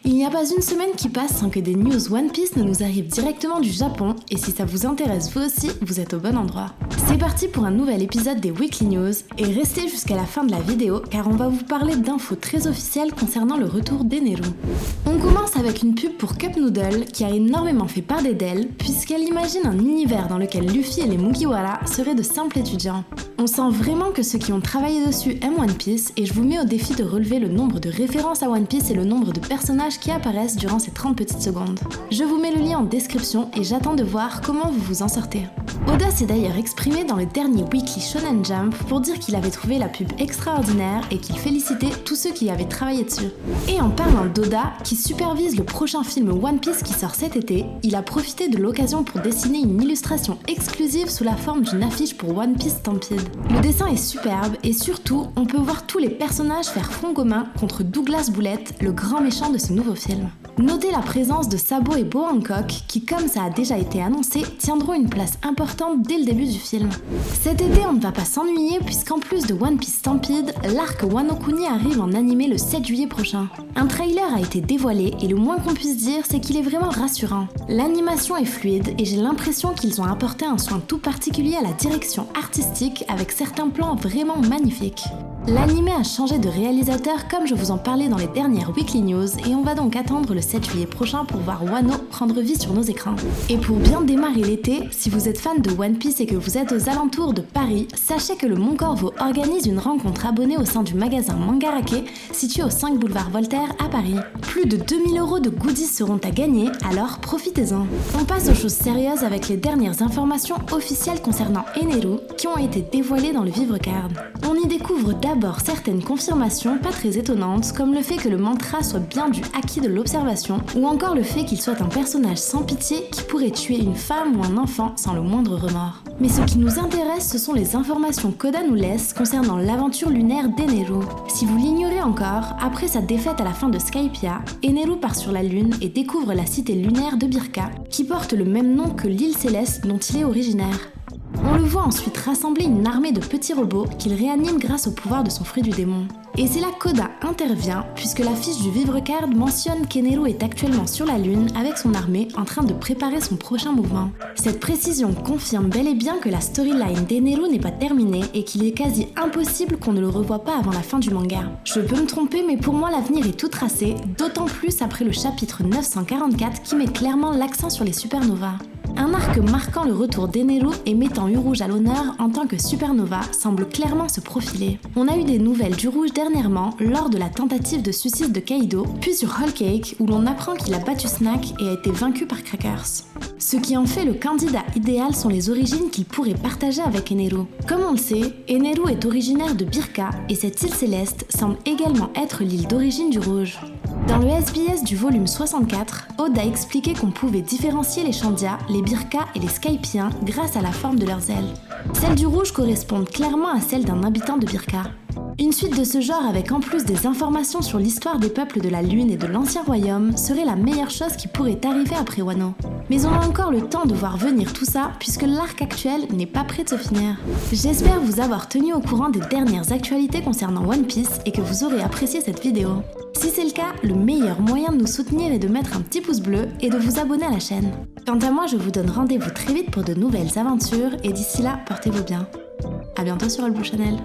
Il n'y a pas une semaine qui passe sans que des news One Piece ne nous arrivent directement du Japon, et si ça vous intéresse vous aussi, vous êtes au bon endroit. C'est parti pour un nouvel épisode des Weekly News, et restez jusqu'à la fin de la vidéo car on va vous parler d'infos très officielles concernant le retour d'Eneru. On commence avec une pub pour Cup Noodle qui a énormément fait parler d'elle, puisqu'elle imagine un univers dans lequel Luffy et les Mugiwara seraient de simples étudiants. On sent vraiment que ceux qui ont travaillé dessus aiment One Piece, et je vous mets au défi de relever le nombre de références à One Piece et le nombre de personnages qui apparaissent durant ces 30 petites secondes. Je vous mets le lien en description et j'attends de voir comment vous vous en sortez. Oda s'est d'ailleurs exprimé dans le dernier Weekly Shonen Jump pour dire qu'il avait trouvé la pub extraordinaire et qu'il félicitait tous ceux qui avaient travaillé dessus. Et en parlant d'Oda, qui supervise le prochain film One Piece qui sort cet été, il a profité de l'occasion pour dessiner une illustration exclusive sous la forme d'une affiche pour One Piece Stampede. Le dessin est superbe et surtout, on peut voir tous les personnages faire front commun contre Douglas Bullet, le grand méchant de ce nouveau film. Notez la présence de Sabo et Bow Hancock qui, comme ça a déjà été annoncé, tiendront une place importante dès le début du film. Cet été, on ne va pas s'ennuyer puisqu'en plus de One Piece Stampede, l'arc Wano Kuni arrive en animé le 7 juillet prochain. Un trailer a été dévoilé et le moins qu'on puisse dire, c'est qu'il est vraiment rassurant. L'animation est fluide et j'ai l'impression qu'ils ont apporté un soin tout particulier à la direction artistique avec certains plans vraiment magnifiques. L'animé a changé de réalisateur comme je vous en parlais dans les dernières Weekly News et on va donc attendre le 7 juillet prochain pour voir Wano prendre vie sur nos écrans. Et pour bien démarrer l'été, si vous êtes fan de One Piece et que vous êtes aux alentours de Paris, sachez que le Mont Corvo organise une rencontre abonnée au sein du magasin Mangarake situé au 5 boulevard Voltaire à Paris. Plus de 2000 € de goodies seront à gagner, alors profitez-en. On passe aux choses sérieuses avec les dernières informations officielles concernant Eneru qui ont été dévoilées dans le Vivre Card. On y découvre d'abord certaines confirmations pas très étonnantes, comme le fait que le mantra soit bien du haki de l'observation, ou encore le fait qu'il soit un personnage sans pitié qui pourrait tuer une femme ou un enfant sans le moindre remords. Mais ce qui nous intéresse, ce sont les informations qu'Oda nous laisse concernant l'aventure lunaire d'Eneru. Si vous l'ignorez encore, après sa défaite à la fin de Skypiea, Eneru part sur la Lune et découvre la cité lunaire de Birka, qui porte le même nom que l'île céleste dont il est originaire. On le voit ensuite rassembler une armée de petits robots qu'il réanime grâce au pouvoir de son fruit du démon. Et c'est là qu'Oda intervient, puisque la fiche du Vivre Card mentionne qu'Eneru est actuellement sur la Lune avec son armée en train de préparer son prochain mouvement. Cette précision confirme bel et bien que la storyline d'Eneru n'est pas terminée et qu'il est quasi impossible qu'on ne le revoie pas avant la fin du manga. Je peux me tromper, mais pour moi l'avenir est tout tracé, d'autant plus après le chapitre 944 qui met clairement l'accent sur les supernovas. Un arc marquant le retour d'Eneru et mettant U-Rouge à l'honneur en tant que supernova semble clairement se profiler. On a eu des nouvelles du Rouge dernièrement lors de la tentative de suicide de Kaido, puis sur Whole Cake où l'on apprend qu'il a battu Snack et a été vaincu par Crackers. Ce qui en fait le candidat idéal sont les origines qu'il pourrait partager avec Eneru. Comme on le sait, Eneru est originaire de Birka et cette île céleste semble également être l'île d'origine du Rouge. Dans le SBS du volume 64, Oda expliquait qu'on pouvait différencier les Shandia, les Birka et les Skypiens grâce à la forme de leurs ailes. Celles du rouge correspondent clairement à celles d'un habitant de Birka. Une suite de ce genre avec en plus des informations sur l'histoire des peuples de la Lune et de l'Ancien Royaume serait la meilleure chose qui pourrait arriver après Wano. Mais on a encore le temps de voir venir tout ça puisque l'arc actuel n'est pas prêt de se finir. J'espère vous avoir tenu au courant des dernières actualités concernant One Piece et que vous aurez apprécié cette vidéo. Si c'est le cas, le meilleur moyen de nous soutenir est de mettre un petit pouce bleu et de vous abonner à la chaîne. Quant à moi, je vous donne rendez-vous très vite pour de nouvelles aventures et d'ici là, portez-vous bien. À bientôt sur All Blue Channel.